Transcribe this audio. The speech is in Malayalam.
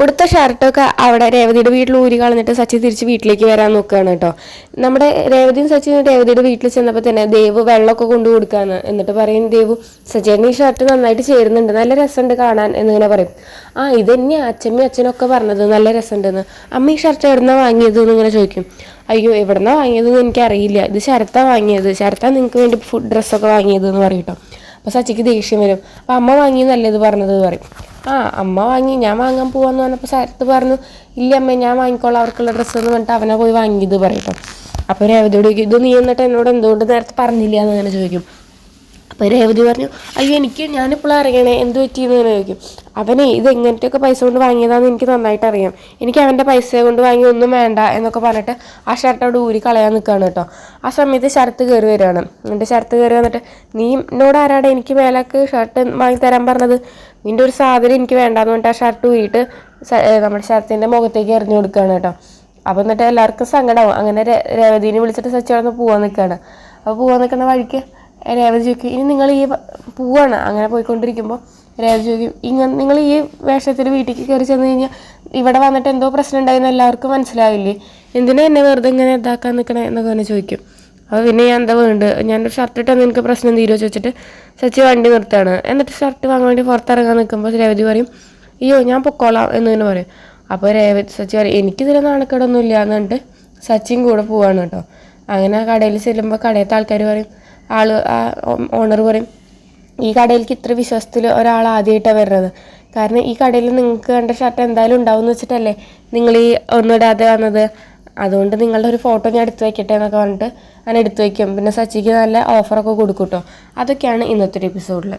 ഉടുത്ത ഷർട്ടൊക്കെ അവിടെ രേവതിയുടെ വീട്ടിൽ ഊരി കളഞ്ഞിട്ട് സച്ചി തിരിച്ച് വീട്ടിലേക്ക് വരാൻ നോക്കുകയാണ് കേട്ടോ. നമ്മുടെ രേവതിയും സച്ചിനും രേവതിയുടെ വീട്ടിൽ ചെന്നപ്പോൾ തന്നെ ദേവ് വെള്ളമൊക്കെ കൊണ്ടു കൊടുക്കാന്ന്. എന്നിട്ട് പറയും ദേവു, സച്ചേട്ടൻ ഈ ഷർട്ട് നന്നായിട്ട് ചേരുന്നുണ്ട്, നല്ല രസമുണ്ട് കാണാൻ എന്നിങ്ങനെ പറയും. ഇത് തന്നെയാ അച്ഛമ്മയും അച്ഛനൊക്കെ പറഞ്ഞത്, നല്ല രസമുണ്ടെന്ന്. അമ്മ ഈ ഷർട്ട് എവിടുന്നാ വാങ്ങിയത് എന്നിങ്ങനെ ചോദിക്കും. അയ്യോ എവിടുന്നാ വാങ്ങിയതെന്ന് എനിക്കറിയില്ല, ഇത് ശരത്താ വാങ്ങിയത്, ശരത്താ നിങ്ങൾക്ക് വേണ്ടി ഡ്രസ്സൊക്കെ വാങ്ങിയത് എന്ന് പറയും കേട്ടോ. അപ്പോൾ സച്ചിക്ക് ദേഷ്യം വരും. അപ്പോൾ അമ്മ വാങ്ങിയെന്നല്ലേ ഇത് പറഞ്ഞത് പറയും. അമ്മ വാങ്ങി, ഞാൻ വാങ്ങാൻ പോവാന്ന് പറഞ്ഞപ്പോൾ ശരത്ത് പറഞ്ഞു ഇല്ല അമ്മ ഞാൻ വാങ്ങിക്കോളാം അവർക്കുള്ള ഡ്രസ്സ് എന്ന് പറഞ്ഞിട്ട് അവനെ പോയി വാങ്ങിയത് പറയട്ടോ. അപ്പോൾ രേവതിയോട് ചോദിക്കും, ഇത് നീ എന്നിട്ട് എന്നോട് എന്തുകൊണ്ട് നേരത്തെ പറഞ്ഞില്ല എന്ന് അങ്ങനെ ചോദിക്കും. അപ്പോൾ രേവതി പറഞ്ഞു, അയ്യോ ഞാനിപ്പോഴും അറിയണേ എന്ത് പറ്റിയെന്ന് തന്നെ ചോദിക്കും. അവനെ ഇത് എങ്ങനത്തെയൊക്കെ പൈസ കൊണ്ട് വാങ്ങിയതാണെന്ന് എനിക്ക് നന്നായിട്ട് അറിയാം, എനിക്ക് അവൻ്റെ പൈസ കൊണ്ട് വാങ്ങി ഒന്നും വേണ്ട എന്നൊക്കെ പറഞ്ഞിട്ട് ആ ഷർട്ട് അവിടെ ഊരി കളയാൻ നിൽക്കുകയാണ് കേട്ടോ. ആ സമയത്ത് ശരത്ത് കയറി വരികയാണ്. എന്നിട്ട് ശരത്ത് കയറി വന്നിട്ട്, നീ എന്നോട് ആരാടെ എനിക്ക് മേലേക്ക് ഷർട്ട് വാങ്ങി തരാൻ പറഞ്ഞത്, നിൻ്റെ ഒരു സാധനം എനിക്ക് വേണ്ടാന്ന് പറഞ്ഞിട്ട് ആ ഷർട്ട് ഊരിയിട്ട് നമ്മുടെ ശരത്തിൻ്റെ മുഖത്തേക്ക് എറിഞ്ഞു കൊടുക്കുകയാണ് കേട്ടോ. അപ്പോൾ എന്നിട്ട് എല്ലാവർക്കും സങ്കടമാവും. അങ്ങനെ രേവതിനെ വിളിച്ചിട്ട് സച്ചി അവിടെ നിന്ന് പോകാൻ നിൽക്കുകയാണ്. അപ്പോൾ പോകാൻ നിൽക്കുന്ന വഴിക്ക് രേവതി ചോദിക്കും, ഇനി നിങ്ങൾ ഈ പോവാണ്. അങ്ങനെ പോയിക്കൊണ്ടിരിക്കുമ്പോൾ രേവതി ചോദിക്കും, നിങ്ങൾ ഈ വേഷത്തിൽ വീട്ടിലേക്ക് കയറി ചെന്ന് കഴിഞ്ഞാൽ ഇവിടെ വന്നിട്ട് എന്തോ പ്രശ്നം ഉണ്ടായെന്ന് എല്ലാവർക്കും മനസ്സിലാവില്ലേ, എന്തിനാ എന്നെ വെറുതെ ഇങ്ങനെ ഇതാക്കാൻ നിൽക്കണേ എന്നൊക്കെ തന്നെ ചോദിക്കും. അപ്പോൾ പിന്നെ ഞാൻ എന്താ വേണ്ടത്, ഞാനൊരു ഷർട്ട് ഇട്ടാൽ എനിക്ക് പ്രശ്നം തീരുമോ ചോദിച്ചിട്ട് സച്ചി വണ്ടി നിർത്താണ്. എന്നിട്ട് ഷർട്ട് വാങ്ങാൻ വേണ്ടി പുറത്തിറങ്ങാൻ നിൽക്കുമ്പോൾ രേവതി പറയും, അയ്യോ ഞാൻ പൊക്കോളാം എന്നിങ്ങനെ പറയും. അപ്പോൾ സച്ചി പറയും, എനിക്കിതിൽ നാണക്കേടൊന്നും ഇല്ല എന്ന് പറഞ്ഞിട്ട് സച്ചിയും കൂടെ പോവാണ് കേട്ടോ. അങ്ങനെ കടയിൽ ചെല്ലുമ്പോൾ കടയത്തെ ആൾക്കാർ പറയും, ഓണർ പറയും, ഈ കടയിലേക്ക് ഇത്ര വിശ്വാസത്തിൽ ഒരാൾ ആദ്യമായിട്ടാണ് വരുന്നത്, കാരണം ഈ കടയിൽ നിങ്ങൾക്ക് കണ്ട ഷർട്ട് എന്തായാലും ഉണ്ടാവും എന്ന് വെച്ചിട്ടല്ലേ നിങ്ങൾ ഈ ഒന്നിടാതെ വന്നത്, അതുകൊണ്ട് നിങ്ങളുടെ ഒരു ഫോട്ടോ ഞാൻ എടുത്തു വയ്ക്കട്ടെ എന്നൊക്കെ പറഞ്ഞിട്ട് ഞാൻ എടുത്തു വയ്ക്കും. പിന്നെ സച്ചിക്ക് നല്ല ഓഫറൊക്കെ കൊടുക്കും കേട്ടോ. അതൊക്കെയാണ് ഇന്നത്തെ ഒരു എപ്പിസോഡിൽ.